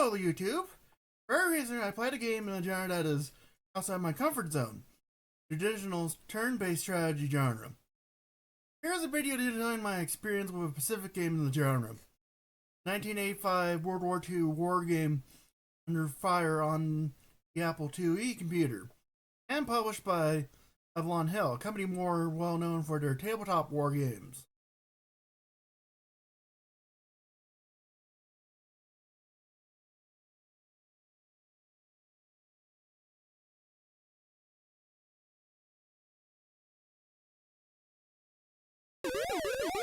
Hello, YouTube. Very recently, I played a game in a genre that is outside my comfort zone, traditional turn-based strategy genre. Here's a video detailing my experience with a specific game in the genre. 1985 World War II war game under fire on the Apple IIe computer, and published by Avalon Hill, a company more well known for their tabletop war games.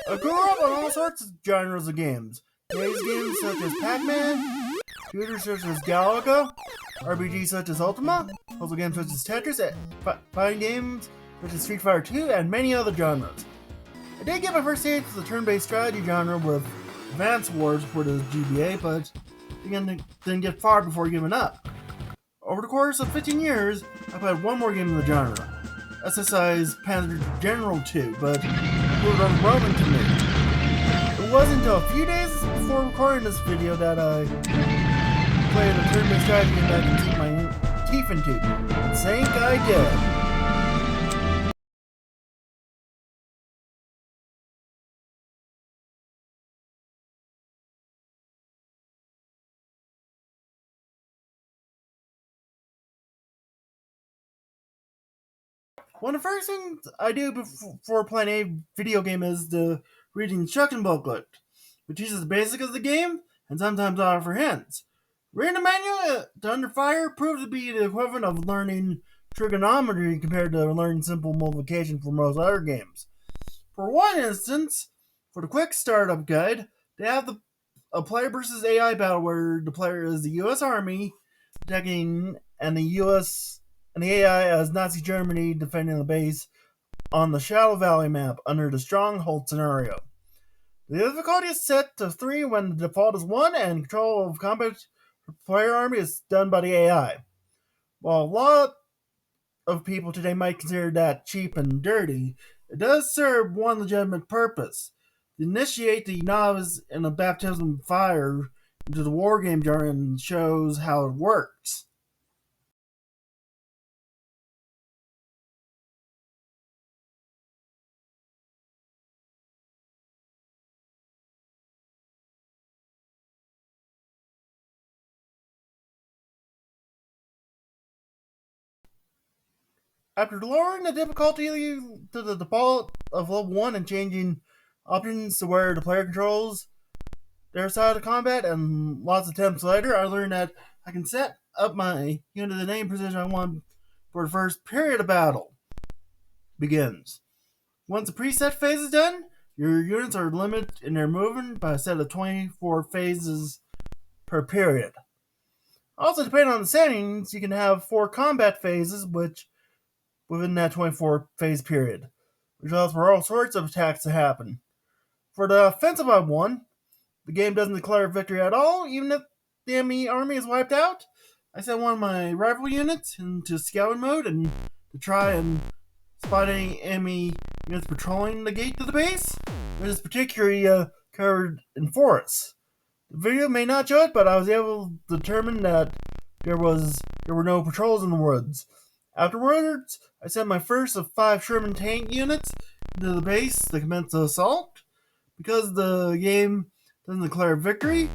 I grew up on all sorts of genres of games. Today's games such as Pac-Man, shooters such as Galaga, RPGs such as Ultima, puzzle games such as Tetris, and fighting games such as Street Fighter 2, and many other genres. I did get my first taste of the turn-based strategy genre with Advance Wars for the GBA, but didn't get far before giving up. Over the course of 15 years, I played one more game in the genre, SSI's Panzer General 2, but it was overwhelming to me. It wasn't until a few days before recording this video that I played a turn-based strategy game that I can sink my teeth into. And thank I did. One of the first things I do before playing a video game is to read the instruction booklet, which teaches the basics of the game and sometimes offer hints. Reading the manual to Under Fire proved to be the equivalent of learning trigonometry compared to learning simple multiplication for most other games. For one instance, for the quick startup guide, they have a player versus AI battle where the player is the U.S. Army attacking and the AI as Nazi Germany defending the base on the Shadow Valley map under the Stronghold scenario. The difficulty is set to 3 when the default is 1 and control of combat for player army is done by the AI. While a lot of people today might consider that cheap and dirty, it does serve one legitimate purpose: to initiate the novice in a baptism of fire into the wargame genre and shows how it works. After lowering the difficulty to the default of level 1 and changing options to where the player controls their side of combat, and lots of attempts later, I learned that I can set up my unit in any position I want for the first period of battle begins. Once the preset phase is done, your units are limited in their movement by a set of 24 phases per period. Also, depending on the settings, you can have 4 combat phases, which within that 24 phase period, which allows for all sorts of attacks to happen. For the offensive I won, the game doesn't declare victory at all, even if the enemy army is wiped out. I set one of my rifle units into scouting mode and to try and spot any enemy units patrolling the gate to the base, which is particularly covered in forests. The video may not show it, but I was able to determine that there were no patrols in the woods. Afterwards, I sent my first of 5 Sherman tank units into the base to commence the assault. Because the game doesn't declare victory,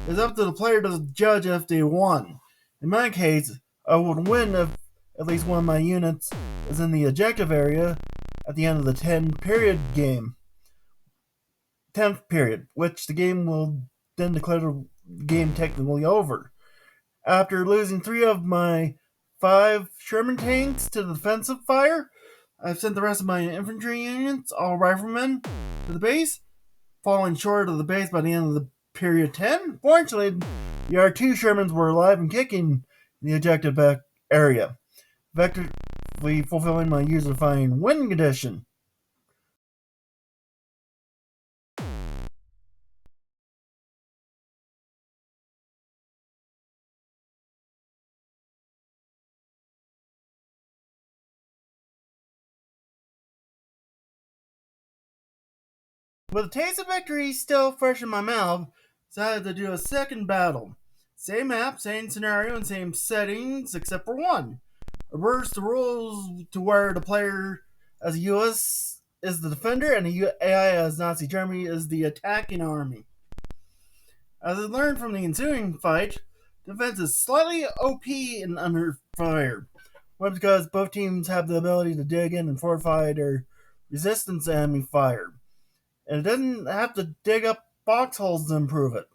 it's up to the player to judge if they won. In my case, I would win if at least one of my units is in the objective area at the end of the 10th period, which the game will then declare the game technically over. After losing 3 of my 5 Sherman tanks to the defensive fire, I've sent the rest of my infantry units, all riflemen, to the base, falling short of the base by the end of the period 10. Fortunately, the R2 Shermans were alive and kicking in the objective area, effectively fulfilling my user-defined win condition. With the taste of victory still fresh in my mouth, I decided to do a second battle. Same map, same scenario, and same settings, except for one. Reverse the rules to where the player as a US is the defender and the AI as Nazi Germany is the attacking army. As I learned from the ensuing fight, defense is slightly OP and under fire. One because both teams have the ability to dig in and fortify their resistance to enemy fire. And it doesn't have to dig up foxholes to improve it.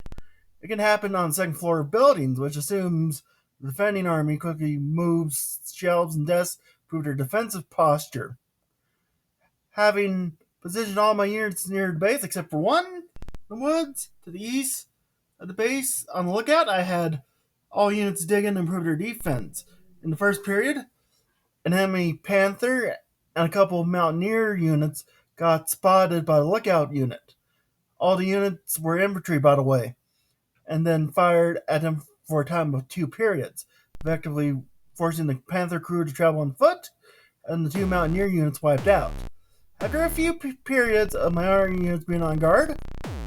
It can happen on second floor buildings, which assumes the defending army quickly moves shelves and desks to improve their defensive posture. Having positioned all my units near the base except for one in the woods to the east of the base on the lookout, I had all units dig in and improve their defense. In the first period, an enemy Panther and a couple of Mountaineer units got spotted by the lookout unit. All the units were infantry, by the way, and then fired at him for a time of 2 periods, effectively forcing the Panther crew to travel on foot, and the two Mountaineer units wiped out. After a few periods of my army units being on guard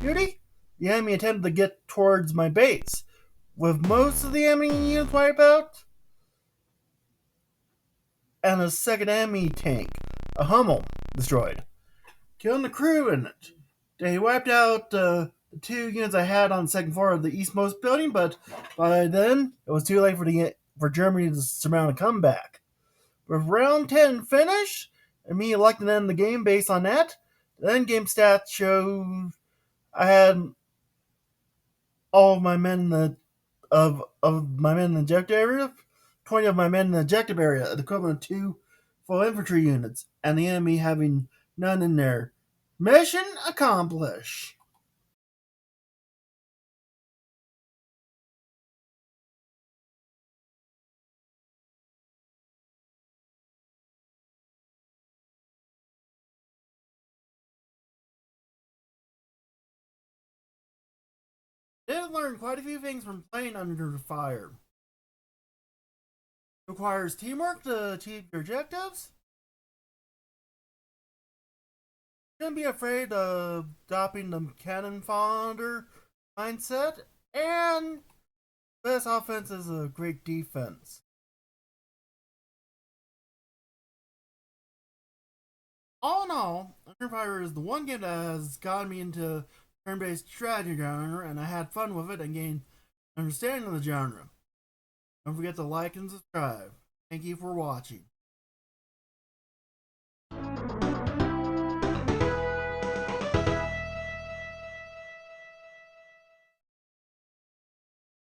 duty, the enemy attempted to get towards my base. With most of the enemy units wiped out, and a second enemy tank, a Hummel, destroyed, killing the crew in it. They wiped out the two units I had on the second floor of the eastmost building, but by then it was too late for Germany to surmount a comeback. With round 10 finished, and me electing to end the game based on that, the end game stats showed I had all of my men in the of my men in the objective area, 20 of my men in the objective area, the equivalent of 2 full infantry units, and the enemy having none in there. Mission accomplished. Did learn quite a few things from playing under fire. It requires teamwork to achieve your objectives. Shouldn't be afraid of adopting the cannon fodder mindset, and best offense is a great defense. All in all, Under Fire is the one game that has gotten me into turn-based strategy genre, and I had fun with it and gained understanding of the genre. Don't forget to like and subscribe. Thank you for watching.